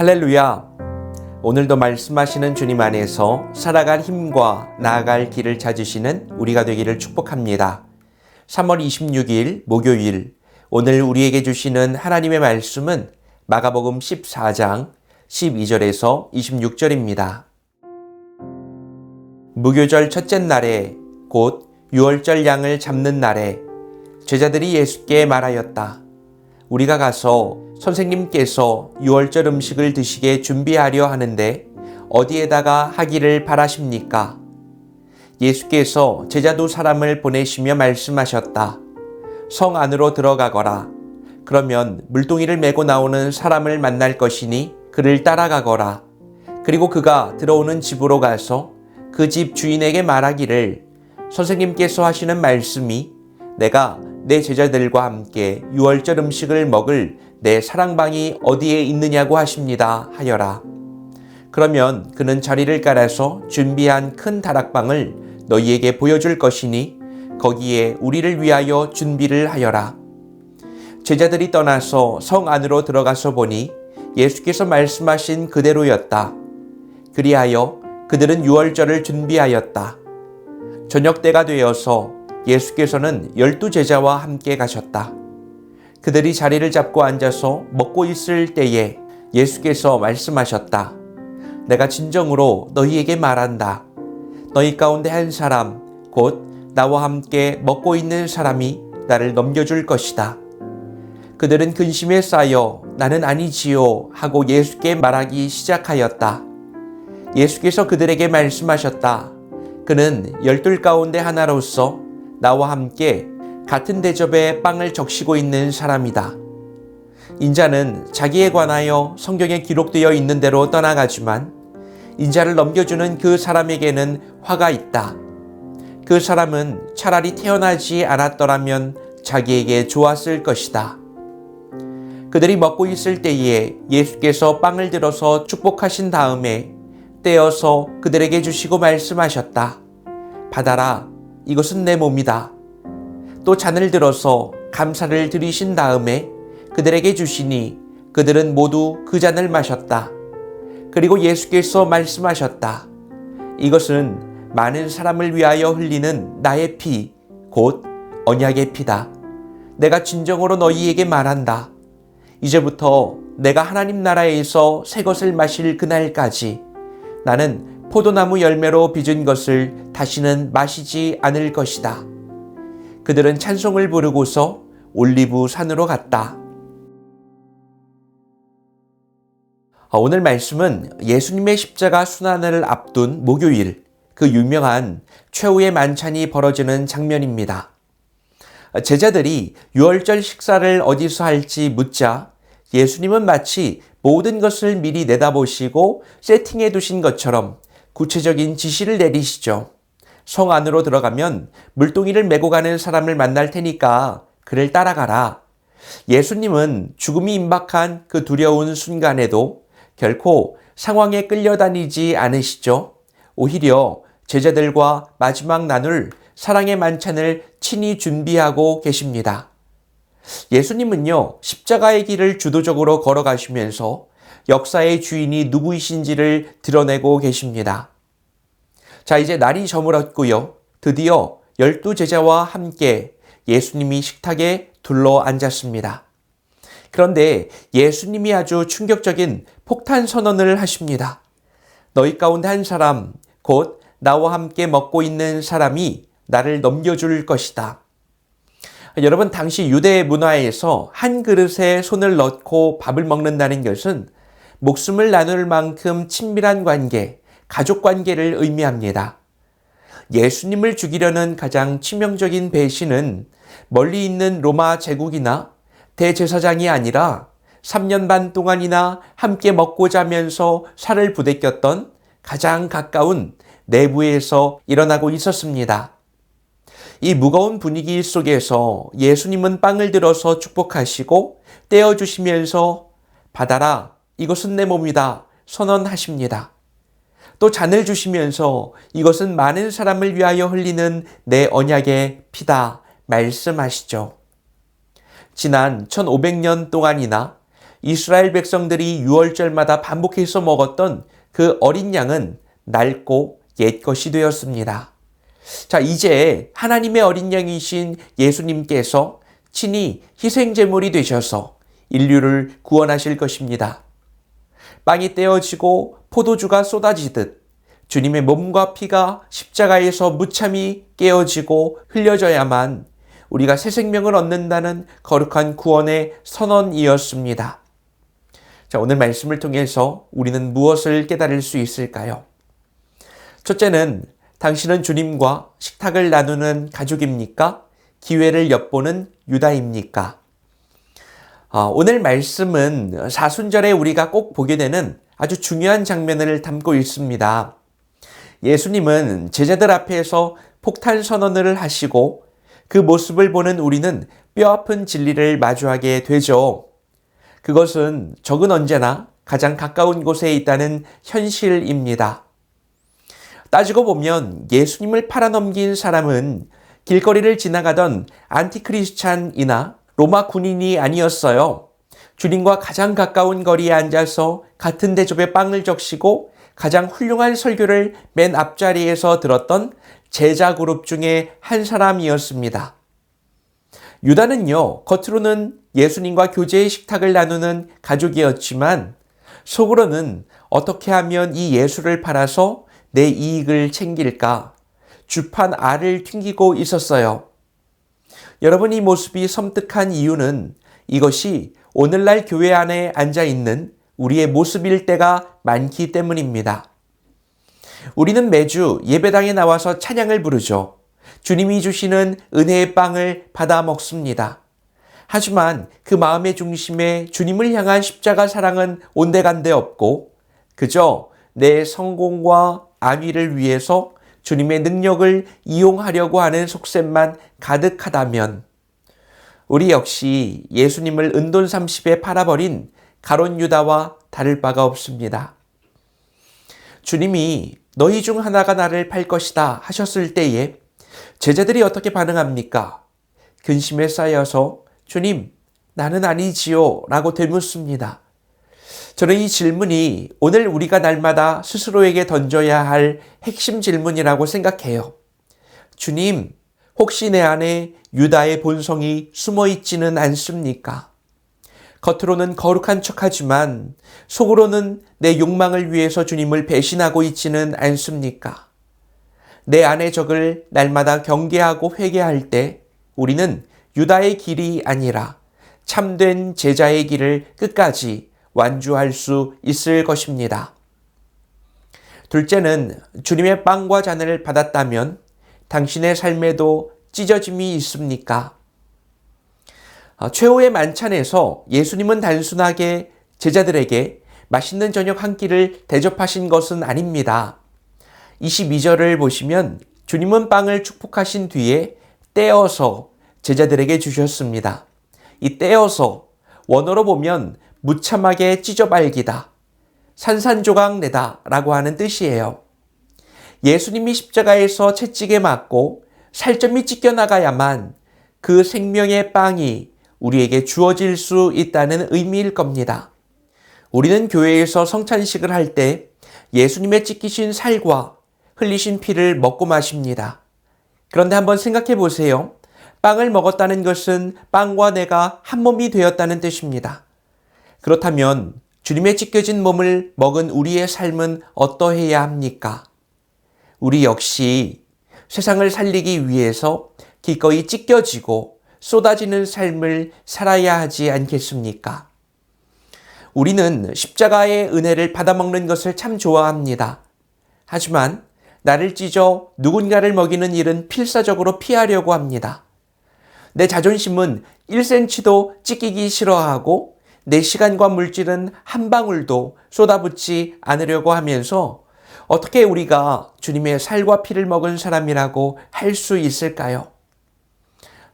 할렐루야! 오늘도 말씀하시는 주님 안에서 살아갈 힘과 나아갈 길을 찾으시는 우리가 되기를 축복합니다. 3월 26일 목요일, 오늘 우리에게 주시는 하나님의 말씀은 마가복음 14장 12절에서 26절입니다. 무교절 첫째 날에 곧 유월절 양을 잡는 날에 제자들이 예수께 말하였다. 우리가 가서 선생님께서 유월절 음식을 드시게 준비하려 하는데 어디에다가 하기를 바라십니까? 예수께서 제자 두 사람을 보내시며 말씀하셨다. 성 안으로 들어가거라. 그러면 물동이를 메고 나오는 사람을 만날 것이니 그를 따라가거라. 그리고 그가 들어오는 집으로 가서 그 집 주인에게 말하기를 선생님께서 하시는 말씀이 내가 내 제자들과 함께 유월절 음식을 먹을 내 사랑방이 어디에 있느냐고 하십니다 하여라. 그러면 그는 자리를 깔아서 준비한 큰 다락방을 너희에게 보여줄 것이니 거기에 우리를 위하여 준비를 하여라. 제자들이 떠나서 성 안으로 들어가서 보니 예수께서 말씀하신 그대로였다. 그리하여 그들은 유월절을 준비하였다. 저녁 때가 되어서 예수께서는 12 제자와 함께 가셨다. 그들이 자리를 잡고 앉아서 먹고 있을 때에 예수께서 말씀하셨다. 내가 진정으로 너희에게 말한다. 너희 가운데 한 사람, 곧 나와 함께 먹고 있는 사람이 나를 넘겨줄 것이다. 그들은 근심에 쌓여 나는 아니지요 하고 예수께 말하기 시작하였다. 예수께서 그들에게 말씀하셨다. 그는 12 가운데 하나로서 나와 함께 같은 대접에 빵을 적시고 있는 사람이다. 인자는 자기에 관하여 성경에 기록되어 있는 대로 떠나가지만 인자를 넘겨주는 그 사람에게는 화가 있다. 그 사람은 차라리 태어나지 않았더라면 자기에게 좋았을 것이다. 그들이 먹고 있을 때에 예수께서 빵을 들어서 축복하신 다음에 떼어서 그들에게 주시고 말씀하셨다. 받아라. 이것은 내 몸이다. 또 잔을 들어서 감사를 드리신 다음에 그들에게 주시니 그들은 모두 그 잔을 마셨다. 그리고 예수께서 말씀하셨다. 이것은 많은 사람을 위하여 흘리는 나의 피, 곧 언약의 피다. 내가 진정으로 너희에게 말한다. 이제부터 내가 하나님 나라에서 새 것을 마실 그날까지 나는 포도나무 열매로 빚은 것을 다시는 마시지 않을 것이다. 그들은 찬송을 부르고서 올리브 산으로 갔다. 오늘 말씀은 예수님의 십자가 순환을 앞둔 목요일, 그 유명한 최후의 만찬이 벌어지는 장면입니다. 제자들이 유월절 식사를 어디서 할지 묻자 예수님은 마치 모든 것을 미리 내다보시고 세팅해 두신 것처럼 구체적인 지시를 내리시죠. 성 안으로 들어가면 물동이를 메고 가는 사람을 만날 테니까 그를 따라가라. 예수님은 죽음이 임박한 그 두려운 순간에도 결코 상황에 끌려다니지 않으시죠. 오히려 제자들과 마지막 나눌 사랑의 만찬을 친히 준비하고 계십니다. 예수님은요, 십자가의 길을 주도적으로 걸어가시면서 역사의 주인이 누구이신지를 드러내고 계십니다. 자, 이제 날이 저물었고요. 드디어 12 제자와 함께 예수님이 식탁에 둘러 앉았습니다. 그런데 예수님이 아주 충격적인 폭탄 선언을 하십니다. 너희 가운데 한 사람, 곧 나와 함께 먹고 있는 사람이 나를 넘겨줄 것이다. 여러분, 당시 유대 문화에서 한 그릇에 손을 넣고 밥을 먹는다는 것은 목숨을 나눌 만큼 친밀한 관계, 가족 관계를 의미합니다. 예수님을 죽이려는 가장 치명적인 배신은 멀리 있는 로마 제국이나 대제사장이 아니라 3년 반 동안이나 함께 먹고 자면서 살을 부대꼈던 가장 가까운 내부에서 일어나고 있었습니다. 이 무거운 분위기 속에서 예수님은 빵을 들어서 축복하시고 떼어주시면서 받아라. 이것은 내 몸이다. 선언하십니다. 또 잔을 주시면서 이것은 많은 사람을 위하여 흘리는 내 언약의 피다 말씀하시죠. 지난 1500년 동안이나 이스라엘 백성들이 유월절마다 반복해서 먹었던 그 어린 양은 낡고 옛것이 되었습니다. 자, 이제 하나님의 어린 양이신 예수님께서 친히 희생제물이 되셔서 인류를 구원하실 것입니다. 빵이 떼어지고 포도주가 쏟아지듯 주님의 몸과 피가 십자가에서 무참히 깨어지고 흘려져야만 우리가 새 생명을 얻는다는 거룩한 구원의 선언이었습니다. 자, 오늘 말씀을 통해서 우리는 무엇을 깨달을 수 있을까요? 첫째는 당신은 주님과 식탁을 나누는 가족입니까? 기회를 엿보는 유다입니까? 오늘 말씀은 사순절에 우리가 꼭 보게 되는 아주 중요한 장면을 담고 있습니다. 예수님은 제자들 앞에서 폭탄 선언을 하시고 그 모습을 보는 우리는 뼈아픈 진리를 마주하게 되죠. 그것은 적은 언제나 가장 가까운 곳에 있다는 현실입니다. 따지고 보면 예수님을 팔아넘긴 사람은 길거리를 지나가던 안티크리스찬이나 로마 군인이 아니었어요. 주님과 가장 가까운 거리에 앉아서 같은 대접에 빵을 적시고 가장 훌륭한 설교를 맨 앞자리에서 들었던 제자 그룹 중에 한 사람이었습니다. 유다는요, 겉으로는 예수님과 교제의 식탁을 나누는 가족이었지만 속으로는 어떻게 하면 이 예수를 팔아서 내 이익을 챙길까 주판 알을 튕기고 있었어요. 여러분, 이 모습이 섬뜩한 이유는 이것이 오늘날 교회 안에 앉아있는 우리의 모습일 때가 많기 때문입니다. 우리는 매주 예배당에 나와서 찬양을 부르죠. 주님이 주시는 은혜의 빵을 받아 먹습니다. 하지만 그 마음의 중심에 주님을 향한 십자가 사랑은 온데간데 없고 그저 내 성공과 안위를 위해서 주님의 능력을 이용하려고 하는 속셈만 가득하다면 우리 역시 예수님을 은돈 30에 팔아버린 가룟 유다와 다를 바가 없습니다. 주님이 너희 중 하나가 나를 팔 것이다 하셨을 때에 제자들이 어떻게 반응합니까? 근심에 쌓여서 주님, 나는 아니지요 라고 되묻습니다. 저는 이 질문이 오늘 우리가 날마다 스스로에게 던져야 할 핵심 질문이라고 생각해요. 주님, 혹시 내 안에 유다의 본성이 숨어 있지는 않습니까? 겉으로는 거룩한 척하지만 속으로는 내 욕망을 위해서 주님을 배신하고 있지는 않습니까? 내 안의 적을 날마다 경계하고 회개할 때 우리는 유다의 길이 아니라 참된 제자의 길을 끝까지 완주할 수 있을 것입니다. 둘째는 주님의 빵과 잔을 받았다면 당신의 삶에도 찢어짐이 있습니까? 최후의 만찬에서 예수님은 단순하게 제자들에게 맛있는 저녁 한 끼를 대접하신 것은 아닙니다. 22절을 보시면 주님은 빵을 축복하신 뒤에 떼어서 제자들에게 주셨습니다. 이 떼어서 원어로 보면 무참하게 찢어발기다, 산산조각 내다 라고 하는 뜻이에요. 예수님이 십자가에서 채찍에 맞고 살점이 찢겨나가야만 그 생명의 빵이 우리에게 주어질 수 있다는 의미일 겁니다. 우리는 교회에서 성찬식을 할 때 예수님의 찢기신 살과 흘리신 피를 먹고 마십니다. 그런데 한번 생각해 보세요. 빵을 먹었다는 것은 빵과 내가 한 몸이 되었다는 뜻입니다. 그렇다면 주님의 찢겨진 몸을 먹은 우리의 삶은 어떠해야 합니까? 우리 역시 세상을 살리기 위해서 기꺼이 찢겨지고 쏟아지는 삶을 살아야 하지 않겠습니까? 우리는 십자가의 은혜를 받아먹는 것을 참 좋아합니다. 하지만 나를 찢어 누군가를 먹이는 일은 필사적으로 피하려고 합니다. 내 자존심은 1cm도 찢기기 싫어하고 내 시간과 물질은 한 방울도 쏟아붓지 않으려고 하면서 어떻게 우리가 주님의 살과 피를 먹은 사람이라고 할 수 있을까요?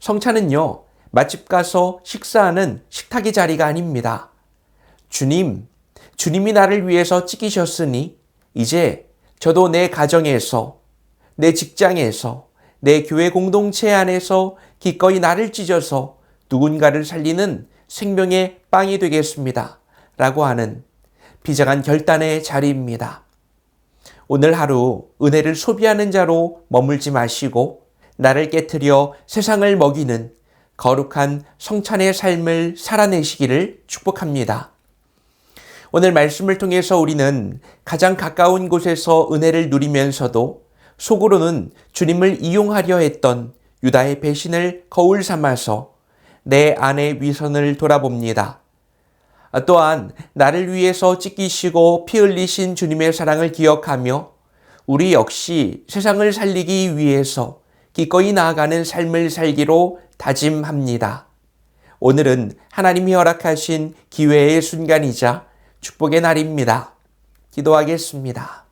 성찬은요, 맛집 가서 식사하는 식탁의 자리가 아닙니다. 주님이 나를 위해서 찢기셨으니 이제 저도 내 가정에서, 내 직장에서, 내 교회 공동체 안에서 기꺼이 나를 찢어서 누군가를 살리는 생명의 빵이 되겠습니다. 라고 하는 비장한 결단의 자리입니다. 오늘 하루 은혜를 소비하는 자로 머물지 마시고 나를 깨트려 세상을 먹이는 거룩한 성찬의 삶을 살아내시기를 축복합니다. 오늘 말씀을 통해서 우리는 가장 가까운 곳에서 은혜를 누리면서도 속으로는 주님을 이용하려 했던 유다의 배신을 거울 삼아서 내 안의 위선을 돌아봅니다. 또한 나를 위해서 찢기시고 피 흘리신 주님의 사랑을 기억하며 우리 역시 세상을 살리기 위해서 기꺼이 나아가는 삶을 살기로 다짐합니다. 오늘은 하나님이 허락하신 기회의 순간이자 축복의 날입니다. 기도하겠습니다.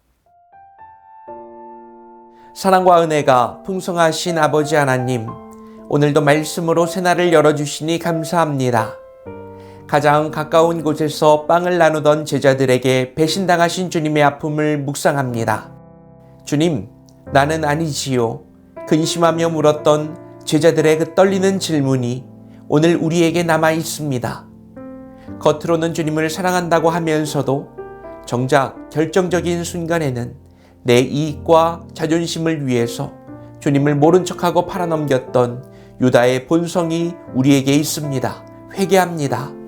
사랑과 은혜가 풍성하신 아버지 하나님, 오늘도 말씀으로 새날을 열어주시니 감사합니다. 가장 가까운 곳에서 빵을 나누던 제자들에게 배신당하신 주님의 아픔을 묵상합니다. 주님, 나는 아니지요. 근심하며 물었던 제자들의 그 떨리는 질문이 오늘 우리에게 남아 있습니다. 겉으로는 주님을 사랑한다고 하면서도 정작 결정적인 순간에는 내 이익과 자존심을 위해서 주님을 모른 척하고 팔아넘겼던 유다의 본성이 우리에게 있습니다. 회개합니다.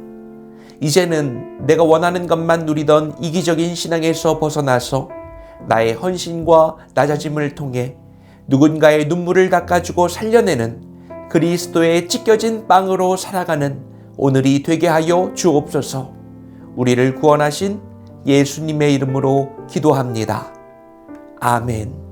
이제는 내가 원하는 것만 누리던 이기적인 신앙에서 벗어나서 나의 헌신과 낮아짐을 통해 누군가의 눈물을 닦아주고 살려내는 그리스도의 찢겨진 빵으로 살아가는 오늘이 되게 하여 주옵소서. 우리를 구원하신 예수님의 이름으로 기도합니다. 아멘.